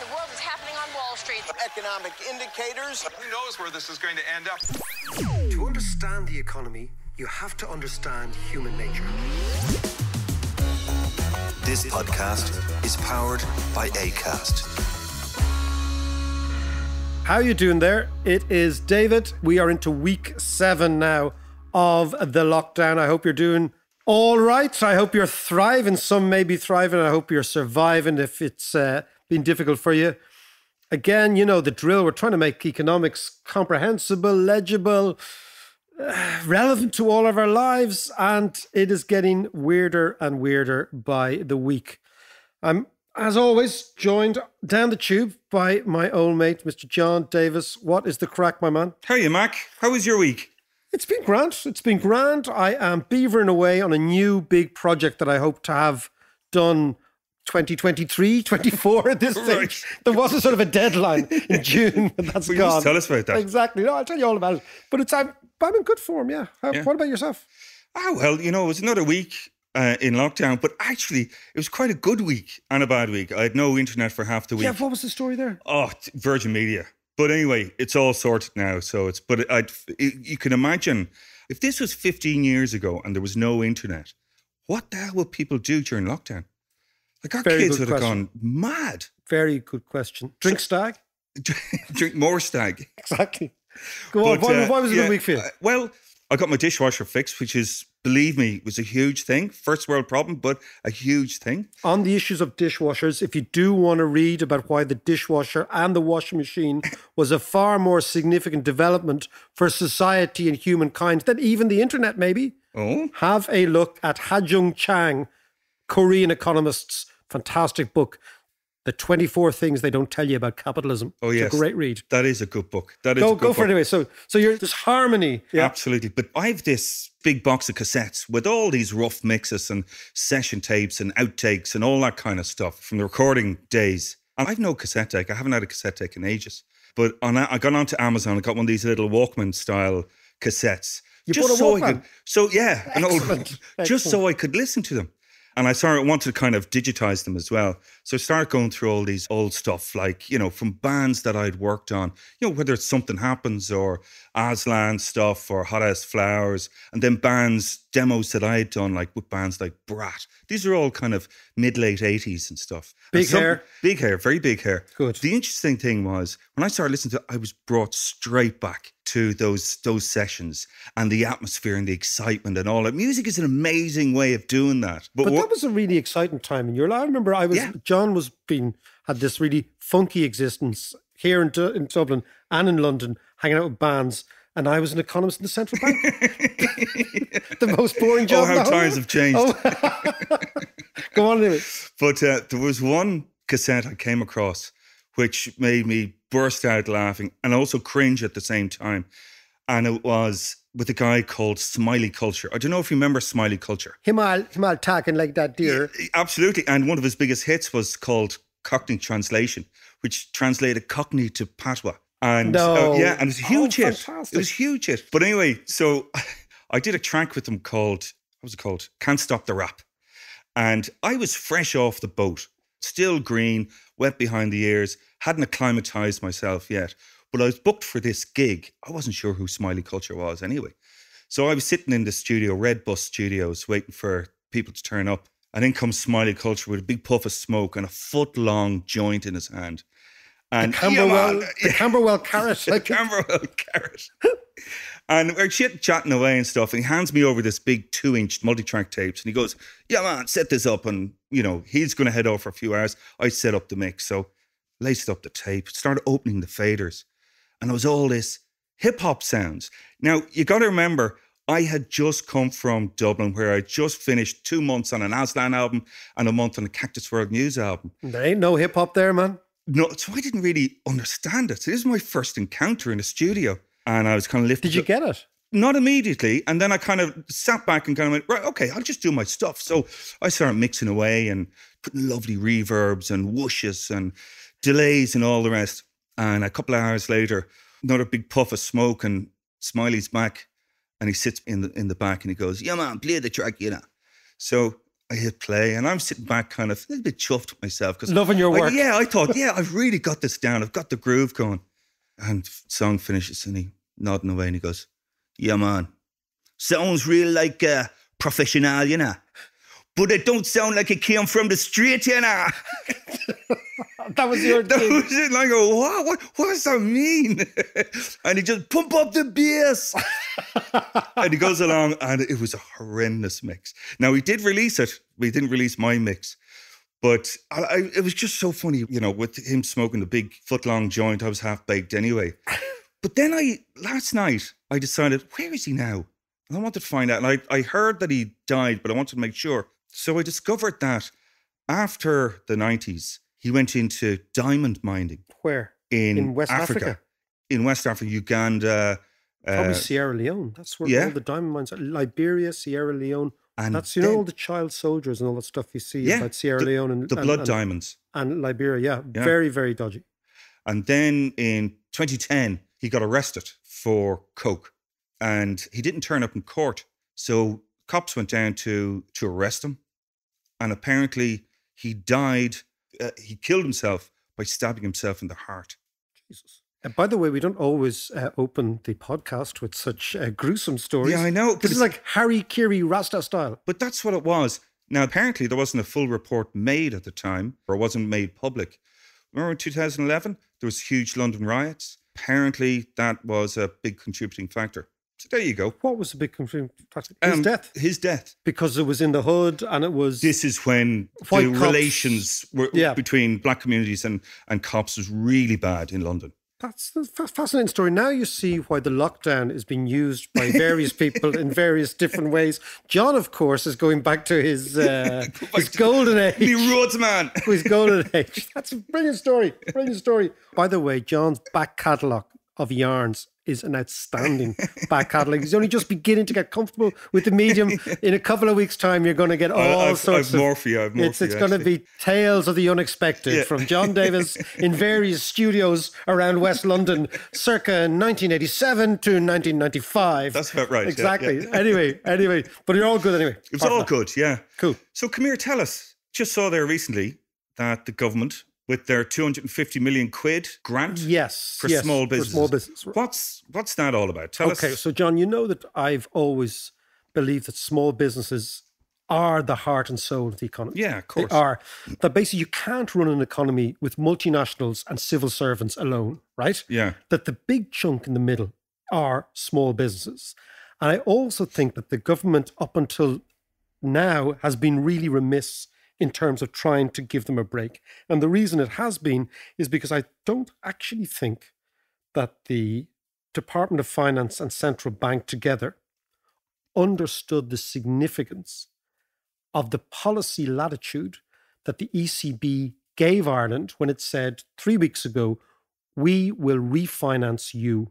in the world is happening on Wall Street. Economic indicators. Who knows where this is going to end up? To understand the economy, you have to understand human nature. This podcast is powered by Acast. How are you doing there? It is David. We are into week 7 now of the lockdown. I hope you're doing all right. I hope you're thriving. Some may be thriving. I hope you're surviving if it's been difficult for you. Again, you know the drill. We're trying to make economics comprehensible, legible, relevant to all of our lives. And it is getting weirder and weirder by the week. I'm, as always, joined down the tube by my old mate, Mr. John Davis. What is the crack, my man? How are you, Mac? How was your week? It's been grand. It's been grand. I am beavering away on a new big project that I hope to have done 2023, 24 at this stage. Right. There was a sort of a deadline in June, but that's Well, gone. you must tell us about that. Exactly. No, I'll tell you all about it. But I'm in good form, yeah. What about yourself? Oh, well, you know, it was another week in lockdown, but actually it was quite a good week and a bad week. I had no internet for half the week. Yeah, what was the story there? Oh, Virgin Media. But anyway, it's all sorted now. So you can imagine if this was 15 years ago and there was no internet, what the hell would people do during lockdown? Like our kids would have gone mad. Very good question. Drink stag? Drink more stag. Exactly. Go on. Why was it a good week for you? Well, I got my dishwasher fixed, which is, believe me, was a huge thing. First world problem, but a huge thing. On the issues of dishwashers, if you do want to read about why the dishwasher and the washing machine was a far more significant development for society and humankind than even the internet, maybe, have a look at Ha-Joon Chang, Korean economist's fantastic book, The 24 Things They Don't Tell You About Capitalism. Oh, yes. It's a great read. That is a good book. Go for it anyway. So you're this harmony. Yeah. Absolutely. But I have this big box of cassettes with all these rough mixes and session tapes and outtakes and all that kind of stuff from the recording days. And I've no cassette tape. I haven't had a cassette tape in ages. But I got onto Amazon and got one of these little Walkman style cassettes. You bought a Walkman? Just so I could listen to them. And I wanted to kind of digitize them as well. So I started going through all these old stuff, like, you know, from bands that I'd worked on, you know, whether it's Something Happens or Aslan stuff or Hot Ass Flowers, and then demos that I had done, like with bands like Brat. These are all kind of mid-late 80s and stuff. Big hair, very big hair. Good. The interesting thing was, when I started listening to it, I was brought straight back to those sessions and the atmosphere and the excitement and all that. Music is an amazing way of doing that. But that was a really exciting time in your life. I remember John had this really funky existence here in Dublin and in London, hanging out with bands. And I was an economist in the central bank. The most boring job. Oh, how times have changed. Go on anyway. But there was one cassette I came across which made me burst out laughing and also cringe at the same time. And it was with a guy called Smiley Culture. I don't know if you remember Smiley Culture. Himal talking like that, dear. Yeah, absolutely. And one of his biggest hits was called Cockney Translation, which translated Cockney to Patois. And and it was a huge hit. Fantastic. It was a huge hit. But anyway, so I did a track with them called, what was it called? Can't Stop the Rap. And I was fresh off the boat, still green, wet behind the ears, hadn't acclimatized myself yet. But I was booked for this gig. I wasn't sure who Smiley Culture was anyway. So I was sitting in the studio, Red Bus Studios, waiting for people to turn up. And in comes Smiley Culture with a big puff of smoke and a foot-long joint in his hand. And the Camberwell carrot. The Camberwell carrot. And we're chatting away and stuff. And he hands me over this big 2-inch multi-track tapes. And he goes, yeah, man, set this up. And, you know, he's going to head off for a few hours. I set up the mix. So laced up the tape, started opening the faders. And it was all this hip-hop sounds. Now, you got to remember, I had just come from Dublin, where I just finished 2 months on an Aslan album and a month on a Cactus World News album. There ain't no hip-hop there, man. No, so I didn't really understand it. So this is my first encounter in a studio. And I was kind of lifted. Did you get it? Not immediately. And then I kind of sat back and kind of went, right, okay, I'll just do my stuff. So I started mixing away and putting lovely reverbs and whooshes and delays and all the rest. And a couple of hours later, another big puff of smoke and Smiley's back. And he sits in the back and he goes, yeah, man, play the track, you know. So I hit play, and I'm sitting back kind of a little bit chuffed with myself. Loving your work. I thought, I've really got this down. I've got the groove going. And song finishes, and he nodding away, and he goes, yeah, man. Sounds real like professional, you know. But it don't sound like it came from the street, you know. That was your That thing. was it. And I go, what does that mean? And he just pump up the bass. And he goes along, and it was a horrendous mix. Now, we did release it. We didn't release my mix. But it was just so funny, you know, with him smoking the big foot-long joint. I was half-baked anyway. But then last night, I decided, where is he now? And I wanted to find out. And I heard that he died, but I wanted to make sure. So I discovered that after the 90s, he went into diamond mining. Where? In West Africa? In West Africa, Uganda. Probably Sierra Leone. That's where all the diamond mines are. Liberia, Sierra Leone. And that's, all the child soldiers and all that stuff you see about Sierra Leone. And the blood diamonds. And Liberia, yeah. Very, very dodgy. And then in 2010, he got arrested for coke. And he didn't turn up in court. So cops went down to arrest him. And apparently he died, he killed himself by stabbing himself in the heart. Jesus. By the way, we don't always open the podcast with such gruesome stories. Yeah, I know. This is like Harry Kiri Rasta style. But that's what it was. Now, apparently there wasn't a full report made at the time, or wasn't made public. Remember in 2011, there was huge London riots? Apparently that was a big contributing factor. So there you go. What was the big contributing factor? His death. His death. Because it was in the hood and it was... This is when the relations between black communities and cops was really bad in London. That's a fascinating story. Now you see why the lockdown is being used by various people in various different ways. John, of course, is going back to his golden age. The roads man. His golden age. That's a brilliant story. Brilliant story. By the way, John's back catalogue of yarns is an outstanding back catalogue. He's only just beginning to get comfortable with the medium. In a couple of weeks' time, you're going to get all sorts of... I've more for you. It's going to be tales of the unexpected from John Davis in various studios around West London, circa 1987 to 1995. That's about right. Exactly. Yeah. Anyway, but you're all good anyway. It was all good, yeah. Cool. So come here, tell us. Just saw there recently that the government, with their 250 million quid grant for small businesses. For small business. What's that all about? Tell us. Okay, so John, you know that I've always believed that small businesses are the heart and soul of the economy. Yeah, of course. They are. That basically you can't run an economy with multinationals and civil servants alone, right? Yeah. That the big chunk in the middle are small businesses. And I also think that the government up until now has been really remiss in terms of trying to give them a break. And the reason it has been is because I don't actually think that the Department of Finance and Central Bank together understood the significance of the policy latitude that the ECB gave Ireland when it said 3 weeks ago, we will refinance you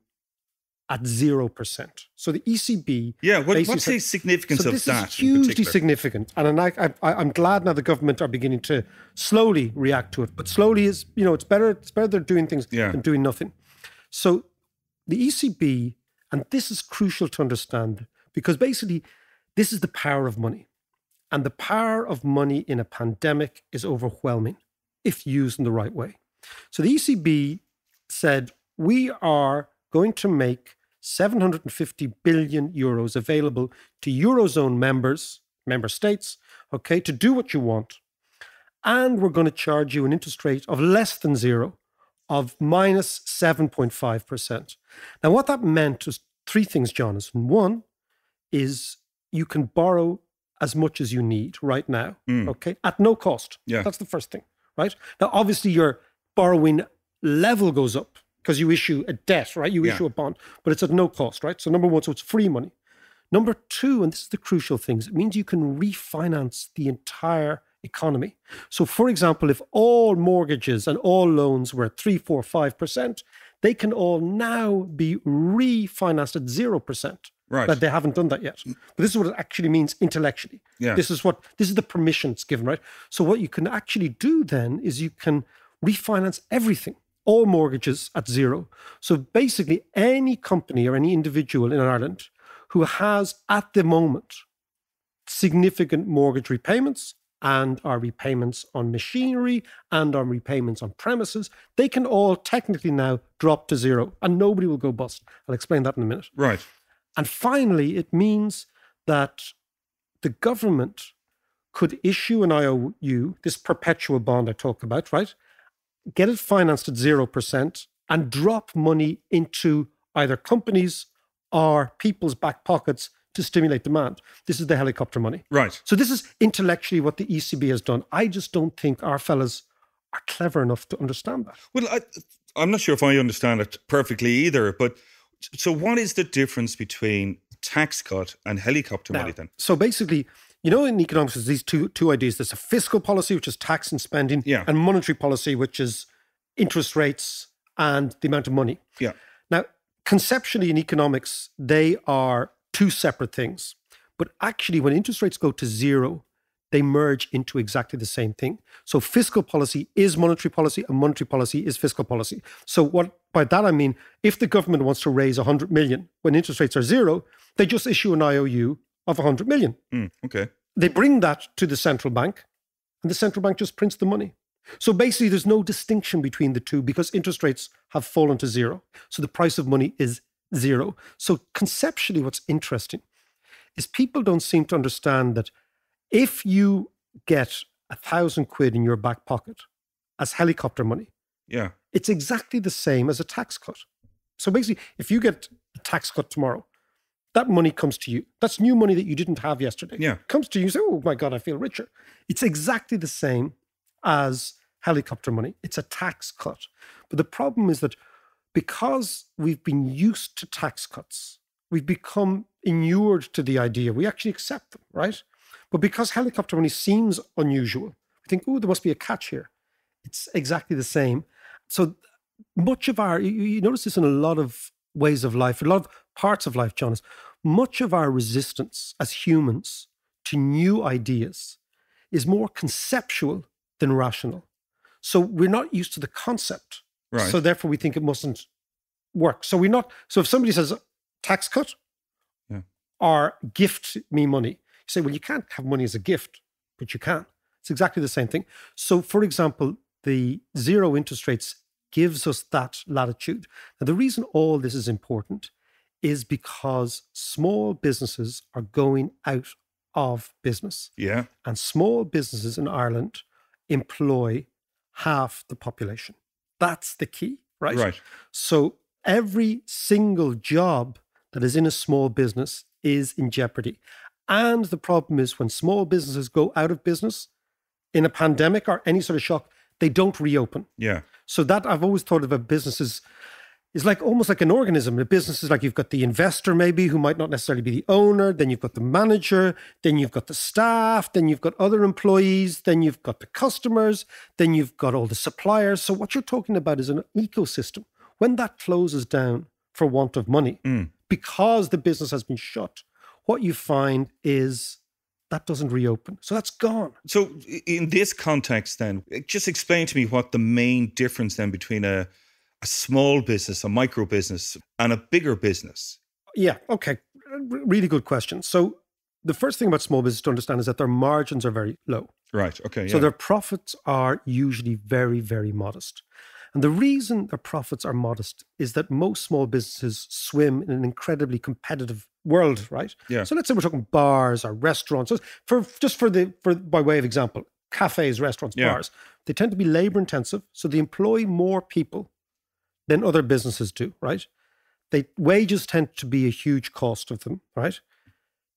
at 0%. So the ECB... Yeah, what's the significance of that? So this is hugely significant. And I'm glad now the government are beginning to slowly react to it. But slowly is, it's better they're doing things than doing nothing. So the ECB, and this is crucial to understand, because basically this is the power of money. And the power of money in a pandemic is overwhelming if used in the right way. So the ECB said, we are going to make 750 billion euros available to Eurozone member states, okay, to do what you want. And we're going to charge you an interest rate of less than zero, of minus 7.5%. Now, what that meant was three things, Jonathan. One is you can borrow as much as you need right now, okay, at no cost. Yeah. That's the first thing, right? Now, obviously, your borrowing level goes up because you issue a debt, right? You issue a bond, but it's at no cost, right? So number one, so it's free money. Number two, and this is the crucial thing, it means you can refinance the entire economy. So for example, if all mortgages and all loans were at 3, 4, 5%, they can all now be refinanced at 0%. Right. But they haven't done that yet. But this is what it actually means intellectually. Yeah. This is the permission it's given, right? So what you can actually do then is you can refinance everything, all mortgages at zero. So basically any company or any individual in Ireland who has at the moment significant mortgage repayments and our repayments on machinery and our repayments on premises, they can all technically now drop to zero and nobody will go bust. I'll explain that in a minute. Right. And finally, it means that the government could issue an IOU, this perpetual bond I talk about, right? Get it financed at 0% and drop money into either companies or people's back pockets to stimulate demand. This is the helicopter money. Right. So this is intellectually what the ECB has done. I just don't think our fellas are clever enough to understand that. Well, I'm not sure if I understand it perfectly either, but so what is the difference between tax cut and helicopter money then? So basically, you know, in economics, there's these two ideas. There's a fiscal policy, which is tax and spending, and monetary policy, which is interest rates and the amount of money. Yeah. Now, conceptually in economics, they are two separate things. But actually, when interest rates go to zero, they merge into exactly the same thing. So fiscal policy is monetary policy and monetary policy is fiscal policy. So what by that I mean, if the government wants to raise 100 million when interest rates are zero, they just issue an IOU of 100 million. Okay. They bring that to the central bank and the central bank just prints the money. So basically there's no distinction between the two because interest rates have fallen to zero. So the price of money is zero. So conceptually what's interesting is people don't seem to understand that if you get 1,000 quid in your back pocket as helicopter money, it's exactly the same as a tax cut. So basically, if you get a tax cut tomorrow, that money comes to you. That's new money that you didn't have yesterday. It comes to you, you say, oh my God, I feel richer. It's exactly the same as helicopter money. It's a tax cut. But the problem is that because we've been used to tax cuts, we've become inured to the idea. We actually accept them, right? But because helicopter money seems unusual, we think, oh, there must be a catch here. It's exactly the same. So much of our, you notice this in a lot of ways of life, a lot of parts of life, John, is much of our resistance as humans to new ideas is more conceptual than rational. So we're not used to the concept. Right. So therefore we think it mustn't work. So if somebody says tax cut or gift me money, you say, well, you can't have money as a gift, but you can. It's exactly the same thing. So for example, the zero interest rates gives us that latitude. Now, the reason all this is important is because small businesses are going out of business. Yeah. And small businesses in Ireland employ half the population. That's the key, right? Right. So every single job that is in a small business is in jeopardy. And the problem is when small businesses go out of business in a pandemic or any sort of shock, they don't reopen. Yeah. So that I've always thought of a business is like almost like an organism. A business is like you've got the investor maybe who might not necessarily be the owner. Then you've got the manager. Then you've got the staff. Then you've got other employees. Then you've got the customers. Then you've got all the suppliers. So what you're talking about is an ecosystem. When that closes down for want of money, because the business has been shut, what you find is that doesn't reopen. So that's gone. So in this context then, just explain to me what the main difference then between a small business, a micro business, and a bigger business. Yeah, okay. Really good question. So the first thing about small business to understand is that their margins are very low. Right, okay. So their profits are usually very, very modest. And the reason their profits are modest is that most small businesses swim in an incredibly competitive world, right? Yeah. So let's say we're talking bars or restaurants. By way of example, cafes, restaurants, bars, they tend to be labor intensive. So they employ more people than other businesses do, right? Wages tend to be a huge cost of them, right?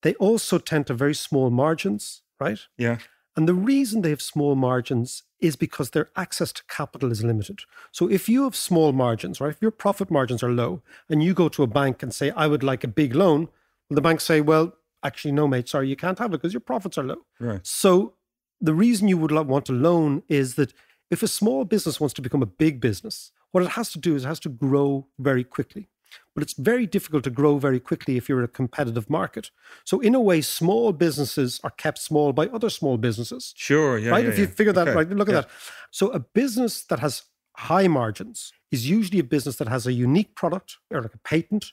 They also tend to have very small margins, right? Yeah. And the reason they have small margins is because their access to capital is limited. So if you have small margins, right, if your profit margins are low and you go to a bank and say, I would like a big loan, well, the bank say, well, actually, no, mate, sorry, you can't have it because your profits are low. Right. So the reason you would want a loan is that if a small business wants to become a big business, what it has to do is it has to grow very quickly. But it's very difficult to grow very quickly if you're in a competitive market. So in a way, small businesses are kept small by other small businesses. Sure, yeah. Right? Yeah, if you figure that, okay. right, look at that. So a business that has high margins is usually a business that has a unique product or like a patent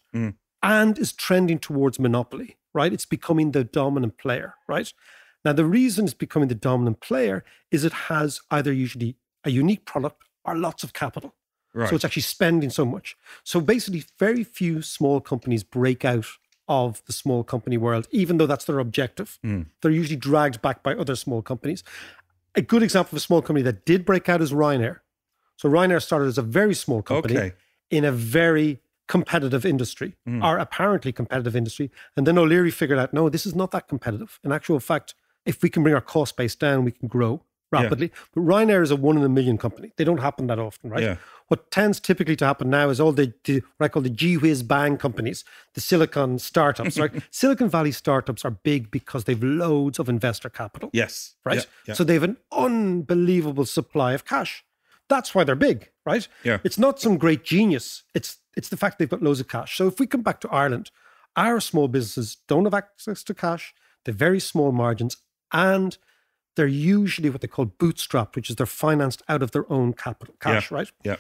and is trending towards monopoly, right? It's becoming the dominant player, right? Now, the reason it's becoming the dominant player is it has either usually a unique product or lots of capital. Right. So it's actually spending so much. So basically, very few small companies break out of the small company world, even though that's their objective. They're usually dragged back by other small companies. A good example of a small company that did break out is Ryanair. So Ryanair started as a very small company in a very competitive industry, or apparently competitive industry. And then O'Leary figured out, no, this is not that competitive. In actual fact, if we can bring our cost base down, we can grow rapidly. Yeah. But Ryanair is a 1 in a million company. They don't happen that often, right? Yeah. What tends typically to happen now is all the what I call the gee-whiz bang companies, the Silicon startups, right? Silicon Valley startups are big because they've loads of investor capital. Yes. Right? Yeah, yeah. So they have an unbelievable supply of cash. That's why they're big, right? Yeah. It's not some great genius. It's the fact they've got loads of cash. So if we come back to Ireland, our small businesses don't have access to cash. They're very small margins, and they're usually what they call bootstrapped, which is they're financed out of their own cash, right? Yeah.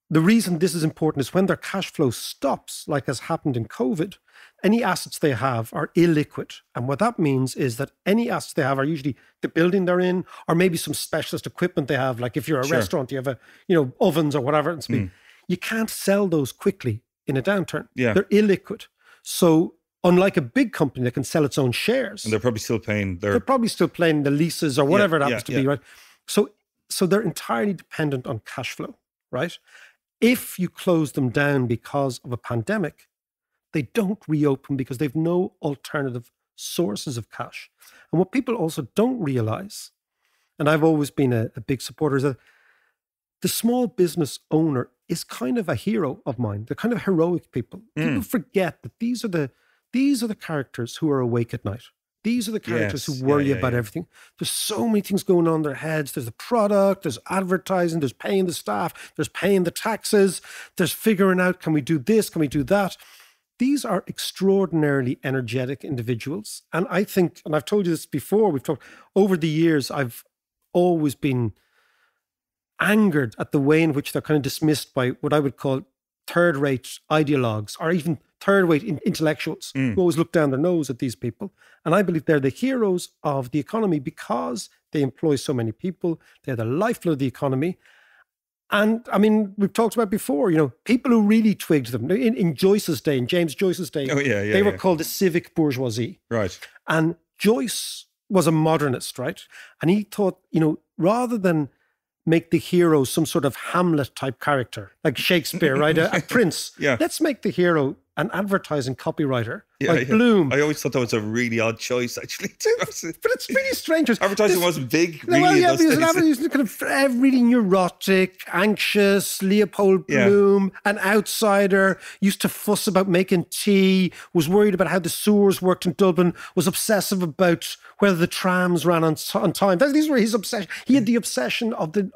The reason this is important is when their cash flow stops, like has happened in COVID, any assets they have are illiquid. And what that means is that any assets they have are usually the building they're in, or maybe some specialist equipment they have. Like if you're a restaurant, you have ovens or whatever it's been. You can't sell those quickly in a downturn. Yeah. They're illiquid. So unlike a big company that can sell its own shares. And they're probably still paying They're probably still paying the leases or whatever it happens to be, right? So they're entirely dependent on cash flow, right? If you close them down because of a pandemic, they don't reopen because they've no alternative sources of cash. And what people also don't realize, and I've always been a big supporter, is that the small business owner is kind of a hero of mine. They're kind of heroic people. People forget that these are the characters who are awake at night. These are the characters who worry about everything. There's so many things going on in their heads. There's the product, there's advertising, there's paying the staff, there's paying the taxes, there's figuring out, can we do this, can we do that? These are extraordinarily energetic individuals. And I think, and I've told you this before, we've talked, over the years, I've always been angered at the way in which they're kind of dismissed by what I would call third-rate ideologues, or even third-rate intellectuals who always look down their nose at these people. And I believe they're the heroes of the economy because they employ so many people. They're the lifeblood of the economy. And I mean, we've talked about before, people who really twigged them in Joyce's day, in James Joyce's day, they were called the civic bourgeoisie. Right. And Joyce was a modernist, right? And he thought, rather than make the hero some sort of Hamlet type character, like Shakespeare, right? A prince. Yeah. Let's make the hero an advertising copywriter, like Bloom. I always thought that was a really odd choice, actually. But it's really strange. Advertising wasn't big, really. Because he was kind of really neurotic, anxious, Leopold Bloom, an outsider, used to fuss about making tea, was worried about how the sewers worked in Dublin, was obsessive about whether the trams ran on time. These were his obsession. He had the obsession of the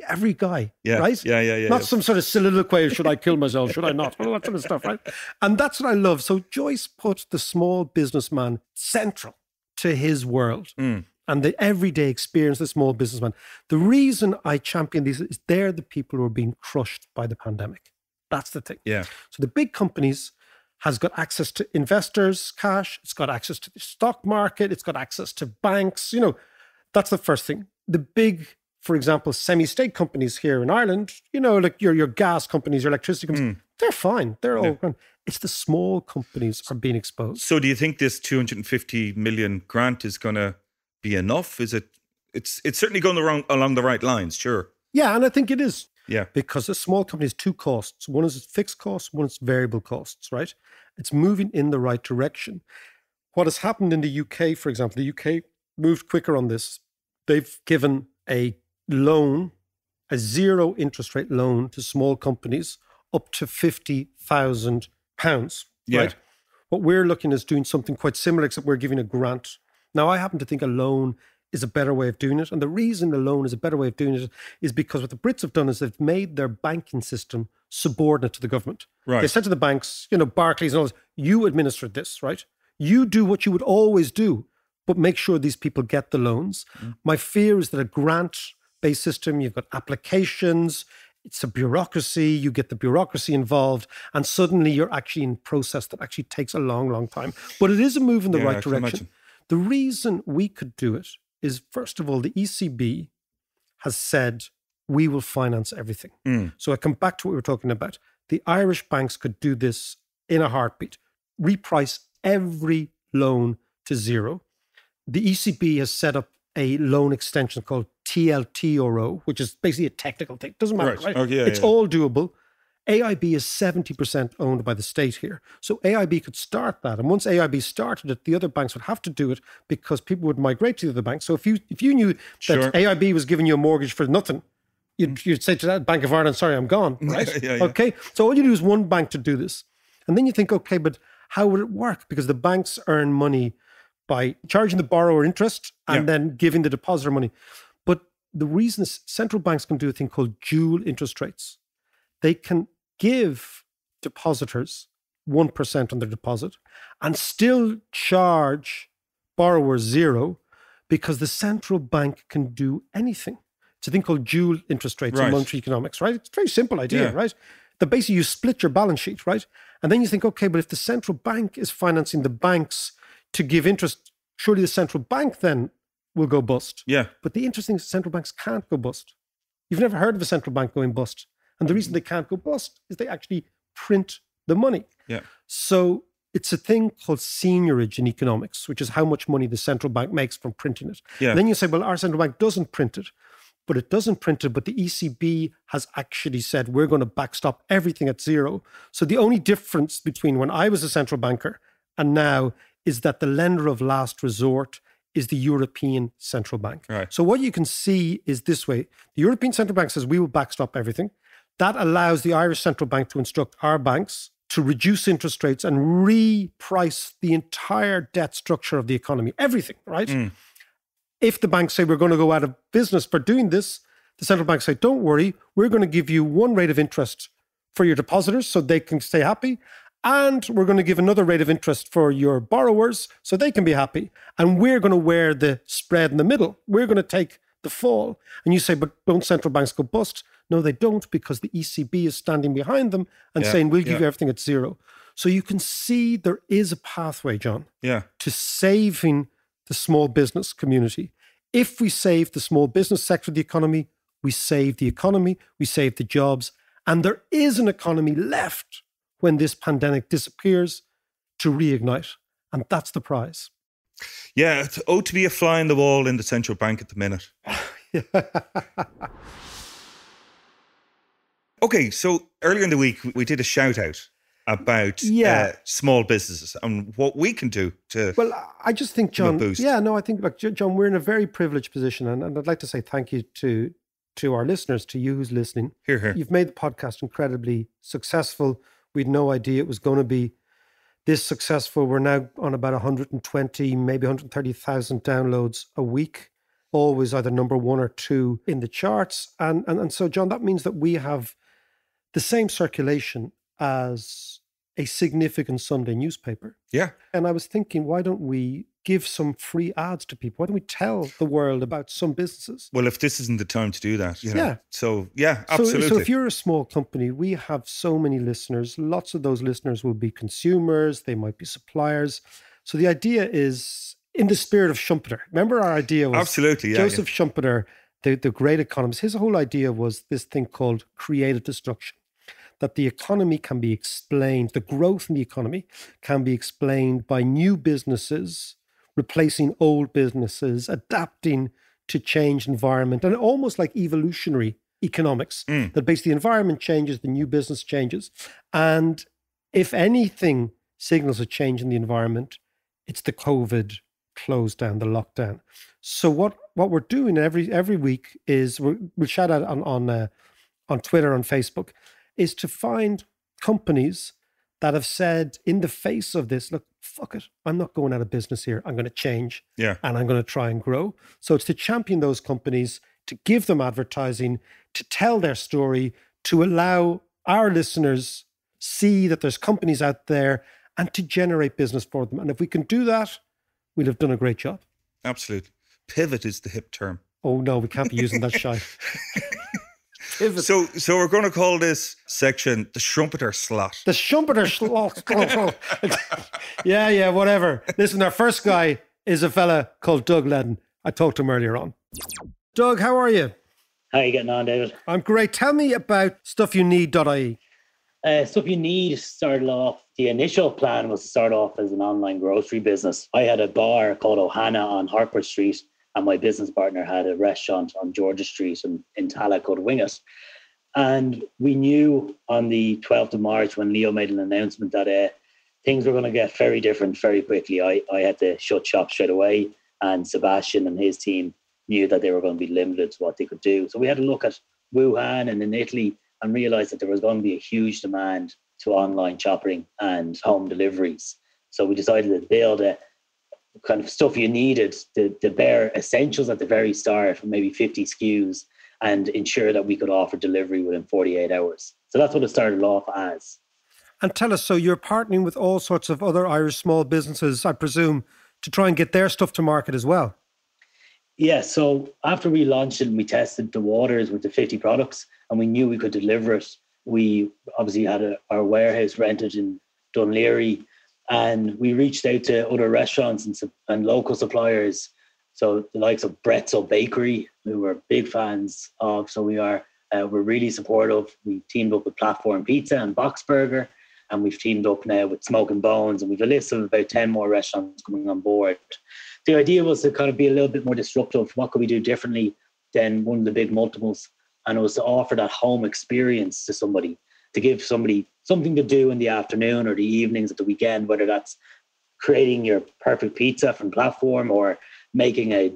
every guy, right? Yeah. Not some sort of soliloquy, should I kill myself, should I not? All that sort of stuff, right? And that's what I love. So Joyce put the small businessman central to his world and the everyday experience of the small businessman. The reason I champion these is they're the people who are being crushed by the pandemic. That's the thing. Yeah. So the big companies has got access to investors' cash. It's got access to the stock market. It's got access to banks. That's the first thing. The big, for example, semi-state companies here in Ireland, like your gas companies, your electricity companies, they're fine. They're all grand. It's the small companies are being exposed. So do you think this 250 million grant is going to be enough? Is it? It's certainly going along the right lines, sure. Yeah, and I think it is. Yeah. Because a small company has two costs. One is fixed costs, one is variable costs, right? It's moving in the right direction. What has happened in the UK, for example, the UK moved quicker on this. They've given a loan, a zero interest rate loan to small companies up to £50,000, right? What we're looking is doing something quite similar, except we're giving a grant. Now, I happen to think a loan is a better way of doing it. And the reason a loan is a better way of doing it is because what the Brits have done is they've made their banking system subordinate to the government. Right. They said to the banks, Barclays and all this, you administer this, right? You do what you would always do, but make sure these people get the loans. My fear is that a grant-based system, you've got applications, it's a bureaucracy, you get the bureaucracy involved, and suddenly you're actually in a process that actually takes a long, long time. But it is a move in the right direction. The reason we could do it is, first of all, the ECB has said we will finance everything. So I come back to what we were talking about. The Irish banks could do this in a heartbeat, reprice every loan to zero. The ECB has set up a loan extension called TLTRO, which is basically a technical thing. Doesn't matter, right? Oh, yeah, it's all doable. AIB is 70% owned by the state here. So AIB could start that. And once AIB started it, the other banks would have to do it because people would migrate to the other banks. So if you knew that AIB was giving you a mortgage for nothing, you'd say to that Bank of Ireland, sorry, I'm gone, right? Okay. So all you do is one bank to do this. And then you think, okay, but how would it work? Because the banks earn money by charging the borrower interest and then giving the depositor money. But the reason is central banks can do a thing called dual interest rates. They can give depositors 1% on their deposit and still charge borrowers 0 because the central bank can do anything. It's a thing called dual interest rates in monetary economics, right? It's a very simple idea, right? That basically you split your balance sheet, right? And then you think, okay, but if the central bank is financing the banks to give interest, surely the central bank then will go bust. Yeah. But the interesting is central banks can't go bust. You've never heard of a central bank going bust. And the reason they can't go bust is they actually print the money. Yeah. So it's a thing called seigniorage in economics, which is how much money the central bank makes from printing it. Yeah. And then you say, well, our central bank doesn't print it. But it doesn't print it, but the ECB has actually said we're going to backstop everything at 0. So the only difference between when I was a central banker and now is that the lender of last resort is the European Central Bank. Right. So what you can see is this way. The European Central Bank says we will backstop everything. That allows the Irish Central Bank to instruct our banks to reduce interest rates and reprice the entire debt structure of the economy. Everything, right? If the banks say we're going to go out of business for doing this, the central bank say, don't worry, we're going to give you one rate of interest for your depositors so they can stay happy. And we're going to give another rate of interest for your borrowers so they can be happy. And we're going to wear the spread in the middle. We're going to take the fall. And you say, but don't central banks go bust? No, they don't, because the ECB is standing behind them and saying, we'll give you everything at 0. So you can see there is a pathway, John, to saving the small business community. If we save the small business sector of the economy, we save the economy, we save the jobs, and there is an economy left when this pandemic disappears to reignite. And that's the prize. Yeah, it's to be a fly on the wall in the central bank at the minute. Okay, so earlier in the week, we did a shout out about small businesses and what we can do to I just think, John, boost. I think, look, John, we're in a very privileged position, and I'd like to say thank you to our listeners, to you who's listening. Here. You've made the podcast incredibly successful. We'd no idea it was going to be this successful. We're now on about 120, maybe 130,000 downloads a week, always either number 1 or 2 in the charts. And so, John, that means that we have the same circulation as a significant Sunday newspaper. Yeah. And I was thinking, why don't we give some free ads to people? Why don't we tell the world about some businesses? Well, if this isn't the time to do that, you know. Yeah. So, yeah, absolutely. So if you're a small company, we have so many listeners. Lots of those listeners will be consumers. They might be suppliers. So the idea is in the spirit of Schumpeter. Remember our idea was... Absolutely, yeah. Joseph Schumpeter, the great economist, his whole idea was this thing called creative destruction. That the economy can be explained, the growth in the economy can be explained by new businesses replacing old businesses, adapting to changed environment, and almost like evolutionary economics, that basically the environment changes, the new business changes. And if anything signals a change in the environment, it's the COVID close down, the lockdown. So what we're doing every week is we'll shout out on Twitter, on Facebook, is to find companies that have said in the face of this, look, fuck it, I'm not going out of business here. I'm going to change and I'm going to try and grow. So it's to champion those companies, to give them advertising, to tell their story, to allow our listeners see that there's companies out there and to generate business for them. And if we can do that, we'll have done a great job. Absolutely. Pivot is the hip term. Oh no, we can't be using that shite. So we're going to call this section the Schumpeter Slot. The Schumpeter Slot. Yeah, whatever. Listen, our first guy is a fella called Doug Ledden. I talked to him earlier on. Doug, how are you? How are you getting on, David? I'm great. Tell me about stuffyouneed.ie. Stuff You Need started off, the initial plan was to start off as an online grocery business. I had a bar called Ohana on Harcourt Street, and my business partner had a restaurant on Georgia Street in Tallaght called Winget. And we knew on the 12th of March when Leo made an announcement that things were going to get very different very quickly. I had to shut shop straight away, and Sebastian and his team knew that they were going to be limited to what they could do. So we had to look at Wuhan and in Italy and realised that there was going to be a huge demand to online shopping and home deliveries. So we decided to build a kind of stuff you needed, the bare essentials at the very start, maybe 50 SKUs, and ensure that we could offer delivery within 48 hours. So that's what it started off as. And tell us, so you're partnering with all sorts of other Irish small businesses, I presume, to try and get their stuff to market as well? Yeah, so after we launched it and we tested the waters with the 50 products and we knew we could deliver it, we obviously had our warehouse rented in Dunleary, and we reached out to other restaurants and local suppliers. So the likes of Bretzel Bakery, who we're big fans of. So we're really supportive. We teamed up with Platform Pizza and Box Burger, and we've teamed up now with Smoke and Bones, and we've a list of about 10 more restaurants coming on board. The idea was to kind of be a little bit more disruptive. What could we do differently than one of the big multiples? And it was to offer that home experience to somebody, to give somebody something to do in the afternoon or the evenings at the weekend, whether that's creating your perfect pizza from Platform or making a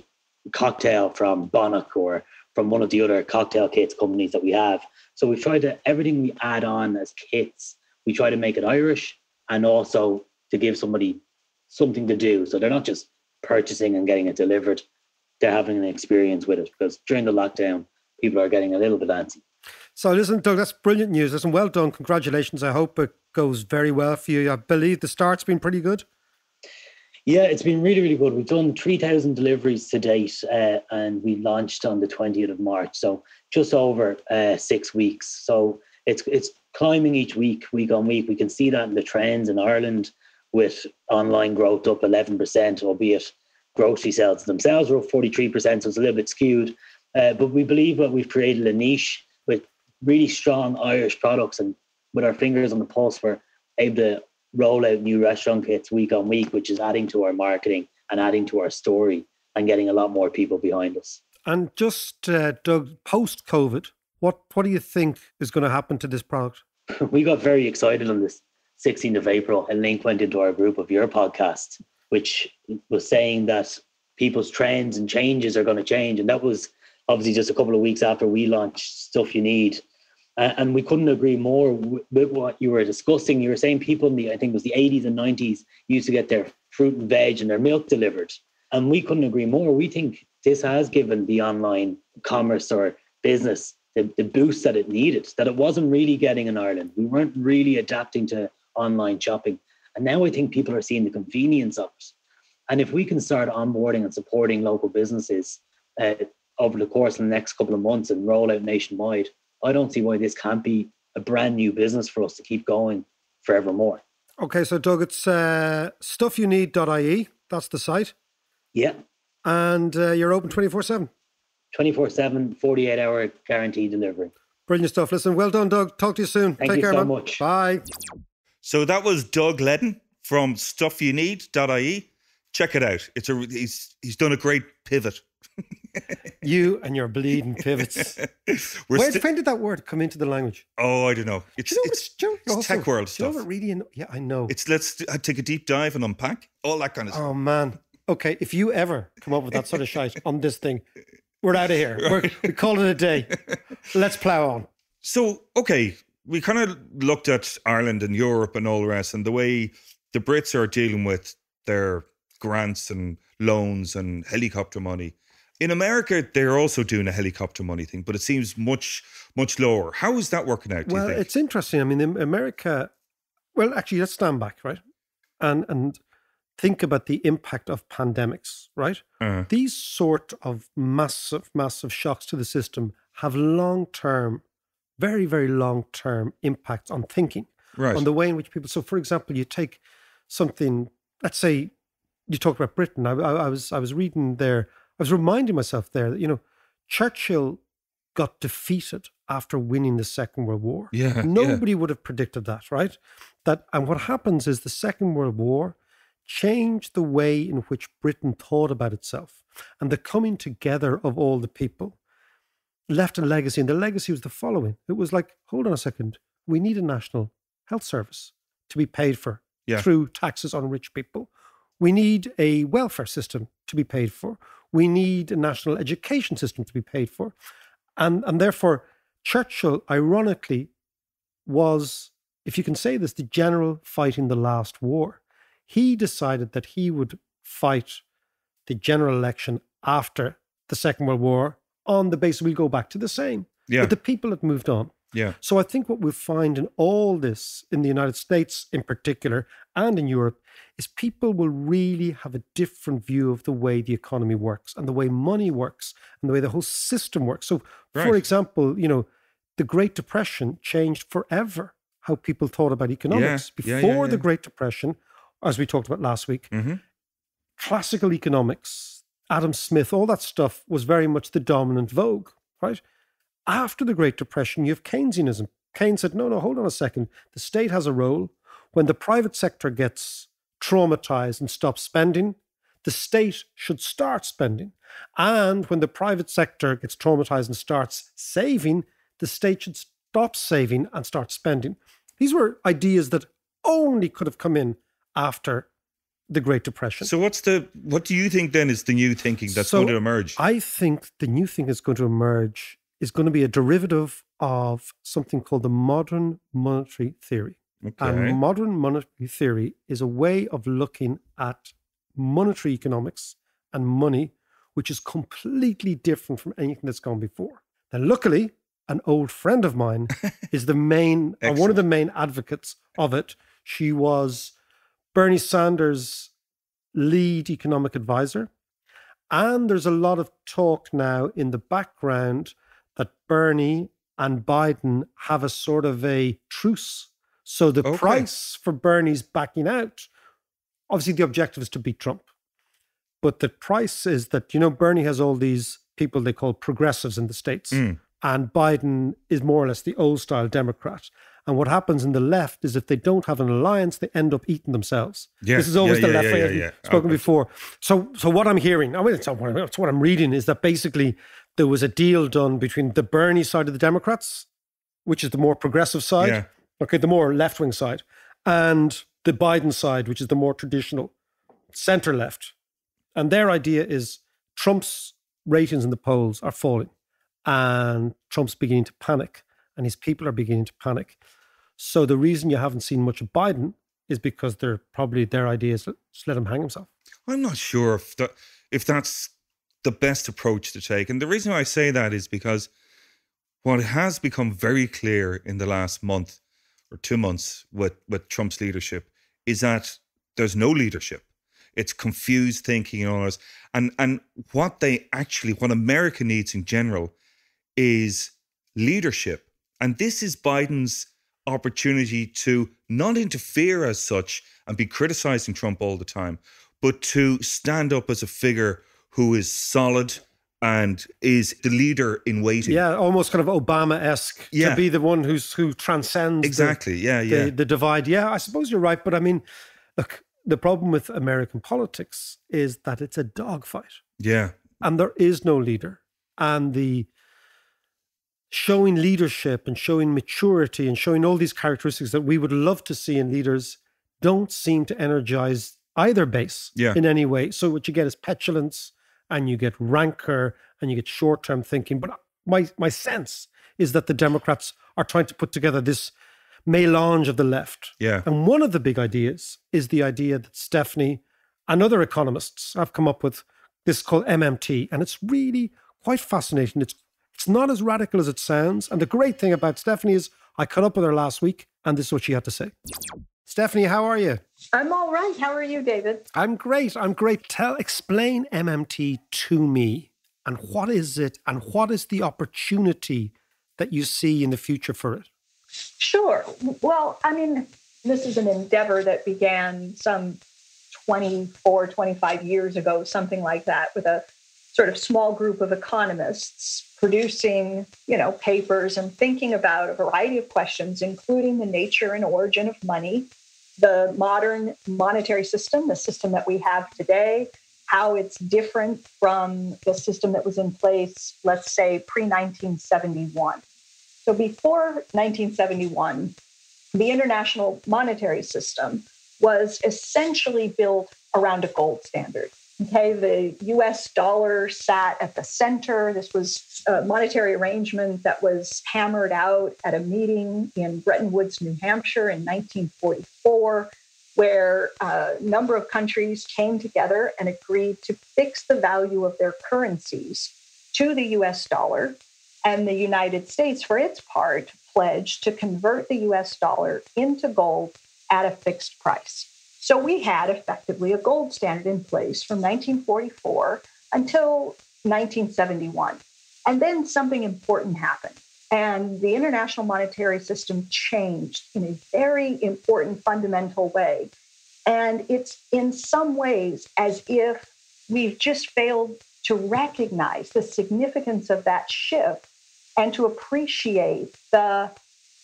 cocktail from Bonnock or from one of the other cocktail kits companies that we have. So we've tried to, everything we add on as kits, we try to make it Irish and also to give somebody something to do. So they're not just purchasing and getting it delivered, they're having an experience with it, because during the lockdown, people are getting a little bit antsy. So listen, Doug, that's brilliant news. Listen, well done. Congratulations. I hope it goes very well for you. I believe the start's been pretty good. Yeah, it's been really, really good. We've done 3,000 deliveries to date, and we launched on the 20th of March. So just over 6 weeks. So it's climbing each week on week. We can see that in the trends in Ireland with online growth up 11%, albeit grocery sales themselves are up 43%. So it's a little bit skewed. But we believe that we've created a niche with really strong Irish products, and with our fingers on the pulse, we're able to roll out new restaurant kits week on week, which is adding to our marketing and adding to our story and getting a lot more people behind us. And just, Doug, post-COVID, what do you think is going to happen to this product? We got very excited on this 16th of April. A link went into our group of your podcast, which was saying that people's trends and changes are going to change. And that was obviously just a couple of weeks after we launched Stuff You Need. And we couldn't agree more with what you were discussing. You were saying people in I think it was the 80s and 90s used to get their fruit and veg and their milk delivered. And we couldn't agree more. We think this has given the online commerce or business the boost that it needed, that it wasn't really getting in Ireland. We weren't really adapting to online shopping. And now I think people are seeing the convenience of it. And if we can start onboarding and supporting local businesses over the course of the next couple of months and roll out nationwide, I don't see why this can't be a brand new business for us to keep going forevermore. Okay, so Doug, it's stuffyouneed.ie. That's the site. Yeah. And you're open 24/7. 24/7, 48-hour guaranteed delivery. Brilliant stuff. Listen, well done, Doug. Talk to you soon. Thank you care, so man. much. Bye. So that was Doug Ledden from stuffyouneed.ie. Check it out. He's done a great pivot. You and your bleeding pivots. When did that word come into the language? Oh, I don't know. It's tech world stuff. Yeah, I know. Let's take a deep dive and unpack all that kind of stuff. Oh man. Okay, if you ever come up with that sort of shite on this thing, we're out of here. We call it a day. Let's plow on. So, okay, we kind of looked at Ireland and Europe and all the rest, and the way the Brits are dealing with their grants and loans and helicopter money. In America, they're also doing a helicopter money thing, but it seems much, much lower. How is that working out, do you think? It's interesting. I mean, in America, well, actually, let's stand back, right? And think about the impact of pandemics, right? These sort of massive, massive shocks to the system have long-term, very, very long-term impacts on thinking, right, on the way in which people... So, for example, you take something, let's say, you talked about Britain. I was reading there. I was reminding myself there that, Churchill got defeated after winning the Second World War. Yeah. Nobody would have predicted that, right? And what happens is the Second World War changed the way in which Britain thought about itself, and the coming together of all the people left a legacy. And the legacy was the following. It was like, hold on a second, we need a national health service to be paid for through taxes on rich people. We need a welfare system to be paid for. We need a national education system to be paid for. And therefore, Churchill, ironically, was, if you can say this, the general fighting the last war. He decided that he would fight the general election after the Second World War on the basis we'll go back to the same. Yeah. But the people had moved on. Yeah. So I think what we find in all this, in the United States in particular, and in Europe, is people will really have a different view of the way the economy works and the way money works and the way the whole system works. So, for example, the Great Depression changed forever how people thought about economics. Before the Great Depression, as we talked about last week, classical economics, Adam Smith, all that stuff was very much the dominant vogue, right? After the Great Depression, you have Keynesianism. Keynes said, no, hold on a second. The state has a role. When the private sector gets traumatized and stops spending, the state should start spending. And when the private sector gets traumatized and starts saving, the state should stop saving and start spending. These were ideas that only could have come in after the Great Depression. So what do you think then is the new thinking that's going to emerge? I think the new thing that's going to emerge is going to be a derivative of something called the modern monetary theory. Okay. And modern monetary theory is a way of looking at monetary economics and money, which is completely different from anything that's gone before. Now, luckily, an old friend of mine is one of the main advocates of it. She was Bernie Sanders' lead economic advisor. And there's a lot of talk now in the background that Bernie and Biden have a sort of a truce. So the price for Bernie's backing out, obviously the objective is to beat Trump. But the price is that, Bernie has all these people they call progressives in the States. And Biden is more or less the old style Democrat. And what happens in the left is if they don't have an alliance, they end up eating themselves. Yeah, this is always the left way I've spoken before. So what I'm hearing, it's what I'm reading, is that basically there was a deal done between the Bernie side of the Democrats, which is the more progressive side, the more left-wing side, and the Biden side, which is the more traditional center-left. And their idea is Trump's ratings in the polls are falling and Trump's beginning to panic and his people are beginning to panic. So the reason you haven't seen much of Biden is because their idea is just let him hang himself. I'm not sure if that's the best approach to take. And the reason why I say that is because what has become very clear in the last month or 2 months with Trump's leadership is that there's no leadership. It's confused thinking and all this. And what America needs in general is leadership. And this is Biden's opportunity to not interfere as such and be criticizing Trump all the time, but to stand up as a figure who is solid and is the leader in waiting. Yeah, almost kind of Obama-esque, to be the one who transcends the divide. Yeah, I suppose you're right. But I mean, look, the problem with American politics is that it's a dogfight. Yeah. And there is no leader. And the showing leadership and showing maturity and showing all these characteristics that we would love to see in leaders don't seem to energize either base in any way. So what you get is petulance and you get rancor and you get short-term thinking. But my sense is that the Democrats are trying to put together this melange of the left. Yeah. And one of the big ideas is the idea that Stephanie and other economists have come up with, this called MMT. And it's really quite fascinating. It's not as radical as it sounds. And the great thing about Stephanie is I caught up with her last week and this is what she had to say. Stephanie, how are you? I'm all right. How are you, David? I'm great. Explain MMT to me. And what is it? And what is the opportunity that you see in the future for it? Sure. Well, I mean, this is an endeavor that began some 24, 25 years ago, something like that, with a sort of small group of economists producing, papers and thinking about a variety of questions, including the nature and origin of money, the modern monetary system, the system that we have today, how it's different from the system that was in place, let's say, pre-1971. So before 1971, the international monetary system was essentially built around a gold standard. Okay, the US dollar sat at the center. This was a monetary arrangement that was hammered out at a meeting in Bretton Woods, New Hampshire in 1944, where a number of countries came together and agreed to fix the value of their currencies to the US dollar. And the United States, for its part, pledged to convert the US dollar into gold at a fixed price. So we had effectively a gold standard in place from 1944 until 1971. And then something important happened. And the international monetary system changed in a very important fundamental way. And it's in some ways as if we've just failed to recognize the significance of that shift and to appreciate the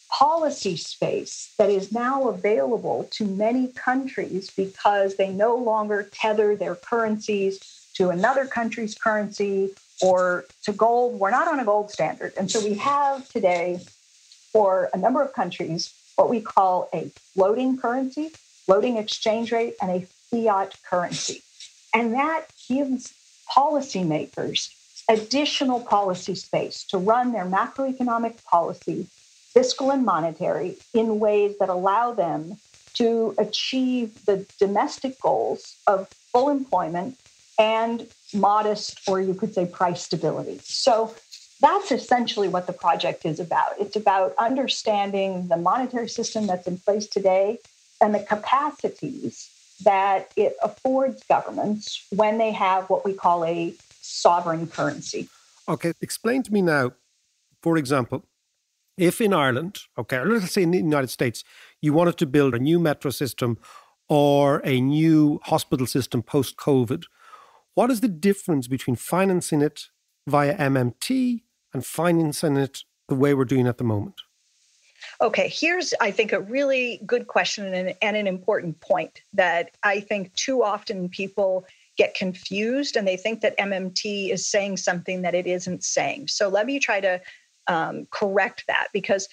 policy space that is now available to many countries because they no longer tether their currencies to another country's currency or to gold. We're not on a gold standard. And so we have today, for a number of countries, what we call a floating currency, floating exchange rate, and a fiat currency. And that gives policymakers additional policy space to run their macroeconomic policy, fiscal and monetary, in ways that allow them to achieve the domestic goals of full employment and modest, or you could say, price stability. So that's essentially what the project is about. It's about understanding the monetary system that's in place today and the capacities that it affords governments when they have what we call a sovereign currency. Okay, explain to me now, for example, if in Ireland, okay, or let's say in the United States, you wanted to build a new metro system or a new hospital system post-COVID, what is the difference between financing it via MMT and financing it the way we're doing at the moment? Okay, here's, I think, a really good question and an important point that I think too often people get confused and they think that MMT is saying something that it isn't saying. So let me try to correct that because,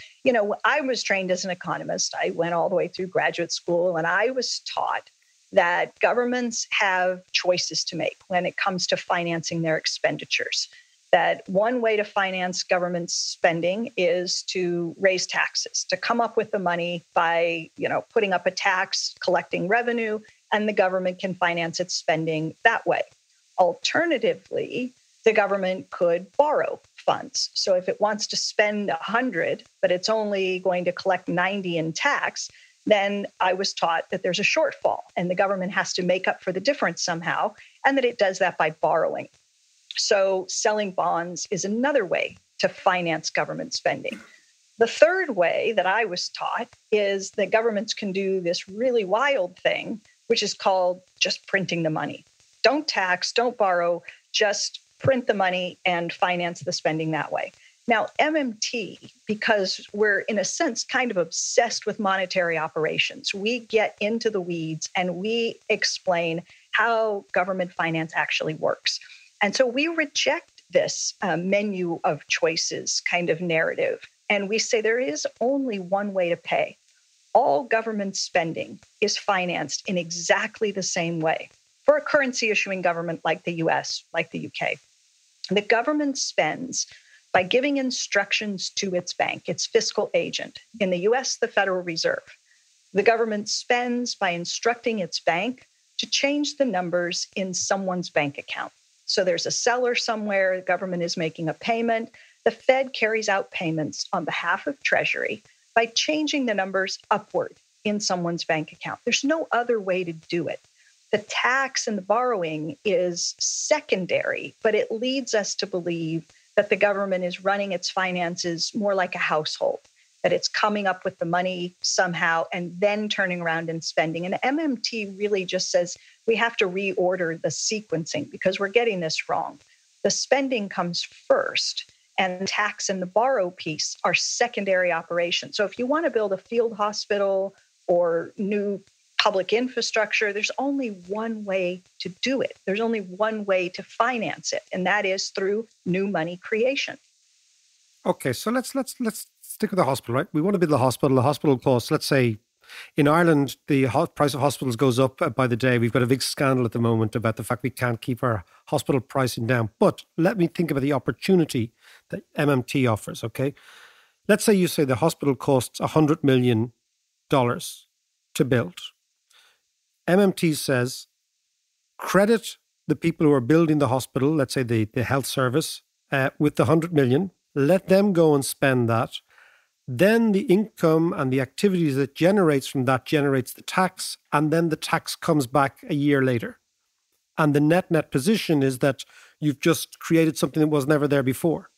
I was trained as an economist. I went all the way through graduate school and I was taught that governments have choices to make when it comes to financing their expenditures. That one way to finance government spending is to raise taxes, to come up with the money by, putting up a tax, collecting revenue, and the government can finance its spending that way. Alternatively, the government could borrow funds. So if it wants to spend 100, but it's only going to collect 90 in tax, then I was taught that there's a shortfall and the government has to make up for the difference somehow, and that it does that by borrowing. So selling bonds is another way to finance government spending. The third way that I was taught is that governments can do this really wild thing, which is called just printing the money. Don't tax, don't borrow, just print the money and finance the spending that way. Now, MMT, because we're in a sense kind of obsessed with monetary operations, we get into the weeds and we explain how government finance actually works. And so we reject this menu of choices kind of narrative. And we say there is only one way to pay. All government spending is financed in exactly the same way. For a currency issuing government like the US, like the UK, the government spends by giving instructions to its bank, its fiscal agent. In the US, the Federal Reserve. The government spends by instructing its bank to change the numbers in someone's bank account. So there's a seller somewhere, the government is making a payment. The Fed carries out payments on behalf of Treasury by changing the numbers upward in someone's bank account. There's no other way to do it. The tax and the borrowing is secondary, but it leads us to believe that the government is running its finances more like a household, that it's coming up with the money somehow, and then turning around and spending. And MMT really just says we have to reorder the sequencing because we're getting this wrong. The spending comes first, and the tax and the borrow piece are secondary operations. So if you want to build a field hospital or new public infrastructure, there's only one way to do it. There's only one way to finance it, and that is through new money creation. Okay, so let's stick with the hospital, right? We want to build the hospital. The hospital costs, let's say, in Ireland, the price of hospitals goes up by the day. We've got a big scandal at the moment about the fact we can't keep our hospital pricing down. But let me think about the opportunity that MMT offers, okay? Let's say you say the hospital costs $100 million to build. MMT says, credit the people who are building the hospital, let's say the health service, with the 100 million, let them go and spend that. Then the income and the activities that generates from that generates the tax, and then the tax comes back a year later. And the net position is that you've just created something that was never there before.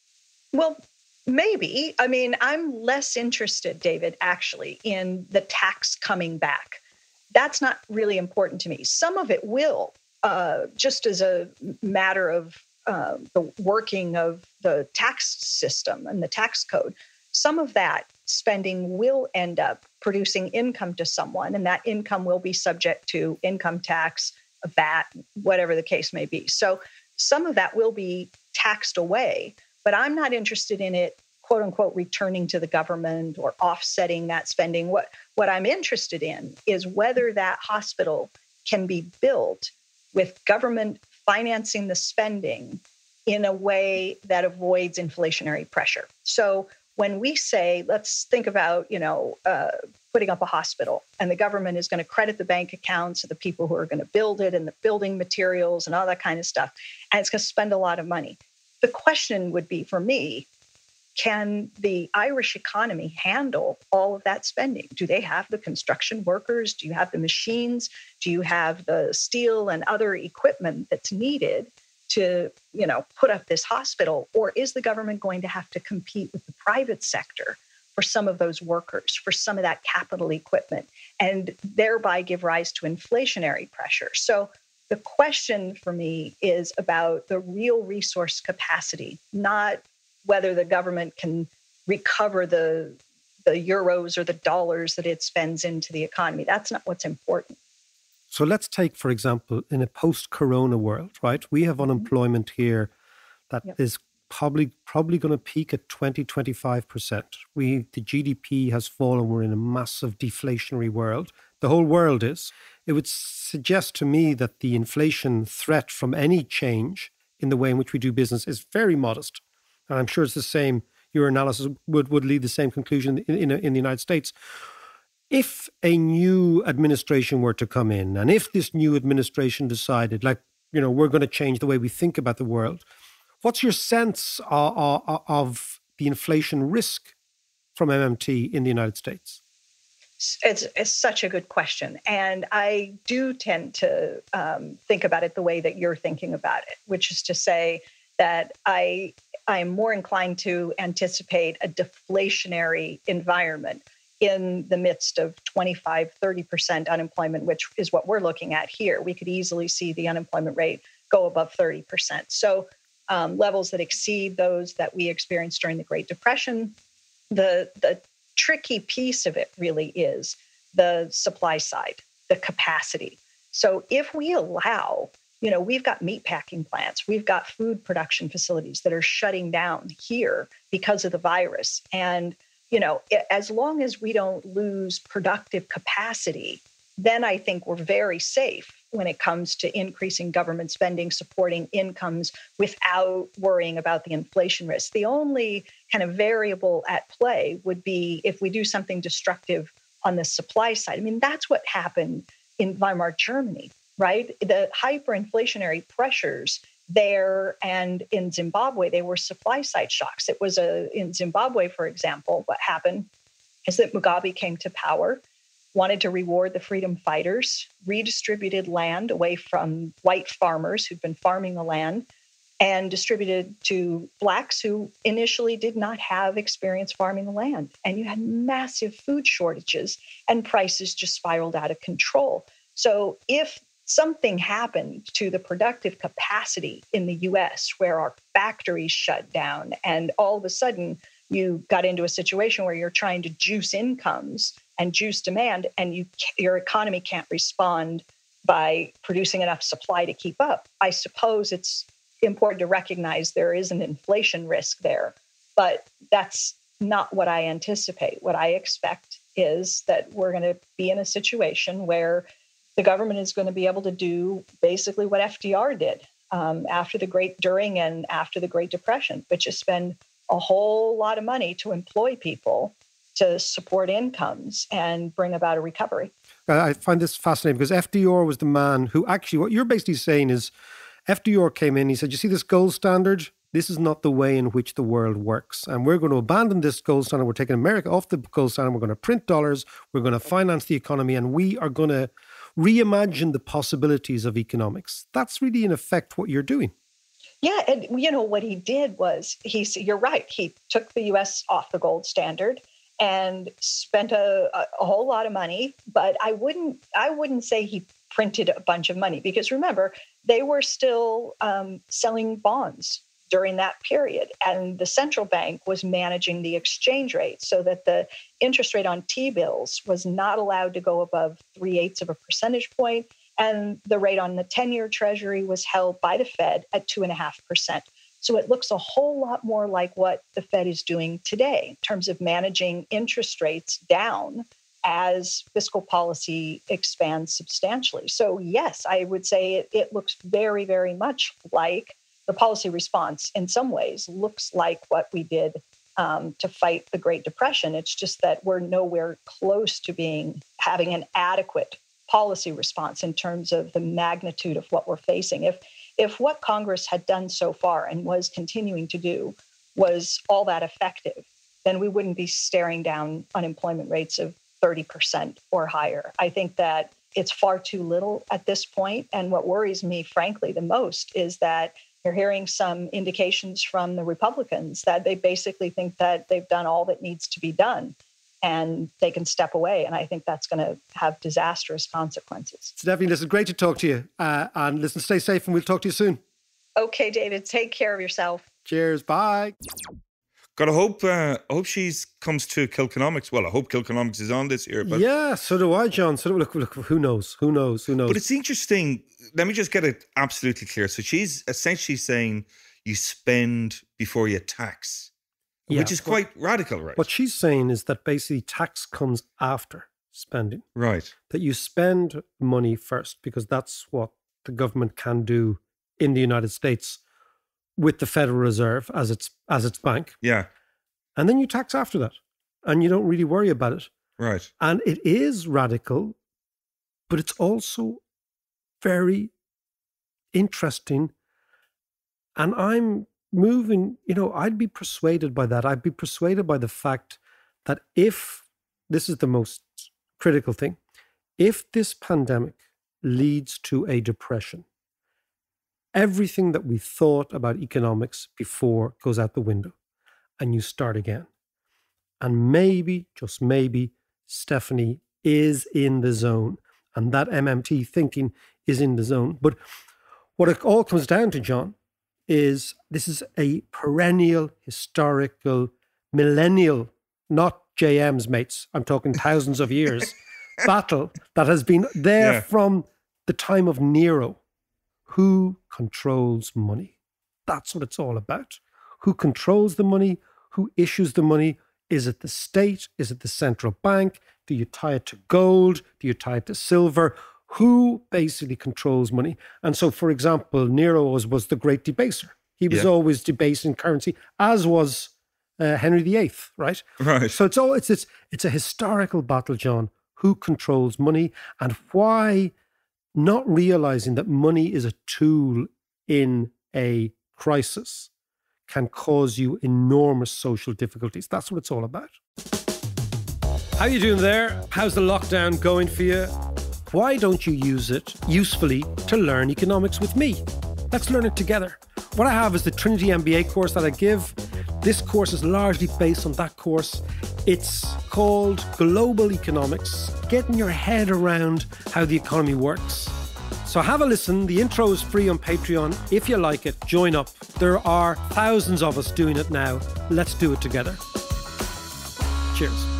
Well, maybe. I mean, I'm less interested, David, actually, in the tax coming back. That's not really important to me. Some of it will, just as a matter of the working of the tax system and the tax code. Some of that spending will end up producing income to someone, and that income will be subject to income tax, VAT, whatever the case may be. So some of that will be taxed away, but I'm not interested in it, quote unquote, returning to the government or offsetting that spending. What I'm interested in is whether that hospital can be built with government financing the spending in a way that avoids inflationary pressure. So when we say, let's think about, putting up a hospital, and the government is going to credit the bank accounts of the people who are going to build it and the building materials and all that kind of stuff, and it's going to spend a lot of money. The question would be for me, can the Irish economy handle all of that spending? Do they have the construction workers? Do you have the machines? Do you have the steel and other equipment that's needed to, put up this hospital? Or is the government going to have to compete with the private sector for some of those workers, for some of that capital equipment, and thereby give rise to inflationary pressure? So the question for me is about the real resource capacity, not whether the government can recover the euros or the dollars that it spends into the economy. That's not what's important. So let's take, for example, in a post-corona world, right? We have unemployment here that is probably going to peak at 20-25%. The GDP has fallen. We're in a massive deflationary world. The whole world is. It would suggest to me that the inflation threat from any change in the way in which we do business is very modest. And I'm sure it's the same. Your analysis would lead the same conclusion in the United States. If a new administration were to come in, and if this new administration decided, we're going to change the way we think about the world, what's your sense of the inflation risk from MMT in the United States? It's such a good question. And I do tend to think about it the way that you're thinking about it, which is to say that I am more inclined to anticipate a deflationary environment in the midst of 25-30% unemployment, which is what we're looking at here. We could easily see the unemployment rate go above 30%. So levels that exceed those that we experienced during the Great Depression. The tricky piece of it really is the supply side, the capacity. So if we allow, we've got meatpacking plants, we've got food production facilities that are shutting down here because of the virus. And as long as we don't lose productive capacity, then I think we're very safe when it comes to increasing government spending, supporting incomes without worrying about the inflation risk. The only kind of variable at play would be if we do something destructive on the supply side. I mean, that's what happened in Weimar Germany, right? The hyperinflationary pressures there and in Zimbabwe, they were supply side shocks. It was in Zimbabwe, for example, what happened is that Mugabe came to power, wanted to reward the freedom fighters, redistributed land away from white farmers who'd been farming the land, and distributed to Blacks who initially did not have experience farming the land. And you had massive food shortages and prices just spiraled out of control. So if something happened to the productive capacity in the US where our factories shut down and all of a sudden you got into a situation where you're trying to juice incomes and juice demand and your economy can't respond by producing enough supply to keep up, I suppose it's important to recognize there is an inflation risk there, but that's not what I anticipate. What I expect is that we're going to be in a situation where the government is going to be able to do basically what FDR did during and after the Great Depression, which is spend a whole lot of money to employ people to support incomes and bring about a recovery. I find this fascinating because FDR was the man who actually, what you're basically saying is, FDR came in, he said, you see this gold standard? This is not the way in which the world works. And we're going to abandon this gold standard. We're taking America off the gold standard. We're going to print dollars. We're going to finance the economy. And we are going to reimagine the possibilities of economics. That's really, in effect, what you're doing. Yeah. And, what he did was, you're right. He took the U.S. off the gold standard and spent a whole lot of money. But I wouldn't say he printed a bunch of money because remember, they were still selling bonds during that period. And the central bank was managing the exchange rate so that the interest rate on T-bills was not allowed to go above 0.3 of a percentage point. And the rate on the 10-year Treasury was held by the Fed at 2.5%. So it looks a whole lot more like what the Fed is doing today in terms of managing interest rates down as fiscal policy expands substantially. So yes, I would say it looks very, very much like the policy response in some ways looks like what we did to fight the Great Depression. It's just that we're nowhere close to having an adequate policy response in terms of the magnitude of what we're facing. If what Congress had done so far and was continuing to do was all that effective, then we wouldn't be staring down unemployment rates of 30% or higher. I think that it's far too little at this point. And what worries me, frankly, the most is that you're hearing some indications from the Republicans that they basically think that they've done all that needs to be done and they can step away. And I think that's going to have disastrous consequences. Stephanie, listen, great to talk to you. And listen, stay safe and we'll talk to you soon. Okay, David, take care of yourself. Cheers. Bye. I hope she comes to Kilconomics. Well, I hope Kilconomics is on this year. But yeah, so do I, John. So look, who knows? But it's interesting. Let me just get it absolutely clear. So she's essentially saying you spend before you tax, which is quite radical, right? What she's saying is that basically tax comes after spending. Right. That you spend money first because that's what the government can do in the United States with the Federal Reserve as its bank. Yeah. And then you tax after that. And you don't really worry about it. Right. And it is radical, but it's also very interesting. And I'm moving, I'd be persuaded by that. I'd be persuaded by the fact that if, this is the most critical thing, if this pandemic leads to a depression, everything that we thought about economics before goes out the window and you start again. And maybe, just maybe, Stephanie is in the zone and that MMT thinking is in the zone. But what it all comes down to, John, is this is a perennial, historical, millennial, not JM's mates, I'm talking thousands of years, battle that has been there from the time of Nero. Who controls money? That's what it's all about. Who controls the money? Who issues the money? Is it the state? Is it the central bank? Do you tie it to gold? Do you tie it to silver? Who basically controls money? And so, for example, Nero was the great debaser. He was always debasing currency, as was Henry VIII, right? Right. So it's a historical battle, John. Who controls money and why? Not realizing that money is a tool in a crisis can cause you enormous social difficulties. That's what it's all about. How you doing there? How's the lockdown going for you? Why don't you use it usefully to learn economics with me? Let's learn it together. What I have is the Trinity MBA course that I give. This course is largely based on that course. It's called Global Economics, getting your head around how the economy works. So have a listen. The intro is free on Patreon. If you like it, join up. There are thousands of us doing it now. Let's do it together. Cheers.